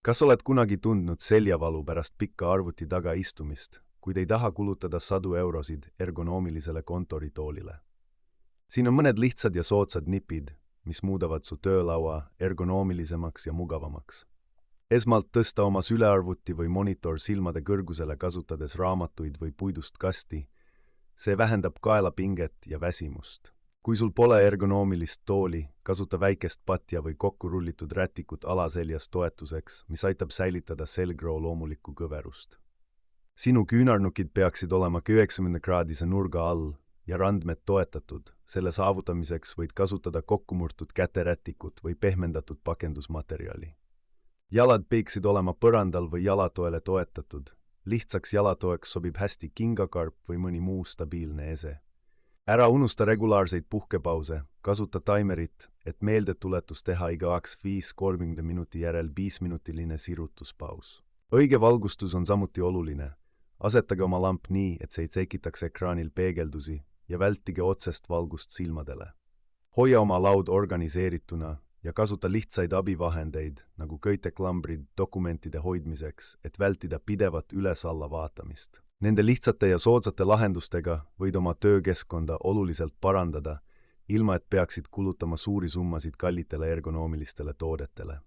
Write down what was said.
Kas oled kunagi tundnud seljavalu pärast pikka arvuti taga istumist, kuid ei taha kulutada sadu eurosid ergonoomilisele kontoritoolile? Siin on mõned lihtsad ja soodsad nipid, mis muudavad su töölaua ergonoomilisemaks ja mugavamaks. Esmalt tõsta oma sülearvuti või monitor silmade kõrgusele kasutades raamatuid või puidust kasti. See vähendab kaelapinget ja väsimust. Kui sul pole ergonoomilist tooli, kasuta väikest patja või kokku rullitud rätikut alaseljas toetuseks, mis aitab säilitada selgroo loomulikku kõverust. Sinu küünarnukid peaksid olema 90-kraadise nurga all ja randmed toetatud. Selle saavutamiseks võid kasutada kokkumurtud käterätikut või pehmendatud pakendusmaterjali. Jalad peaksid olema põrandal või jalatoele toetatud. Lihtsaks jalatoeks sobib hästi kingakarp või mõni muu stabiilne ese. Ära unusta regulaarseid puhkepause, kasuta taimerit, et meeldetuletus teha igaks 5-30 minuti järel 5-minutiline sirutuspaus. Õige valgustus on samuti oluline. Asetage oma lamp nii, et see ei tekitaks ekraanil peegeldusi ja vältige otsest valgust silmadele. Hoia oma laud organiseerituna ja kasuta lihtsaid abivahendeid, nagu köiteklambrid dokumentide hoidmiseks, et vältida pidevat üles-alla vaatamist. Nende lihtsate ja soodsate lahendustega võid oma töökeskkonda oluliselt parandada, ilma et peaksid kulutama suuri summasid kallitele ergonoomilistele toodetele.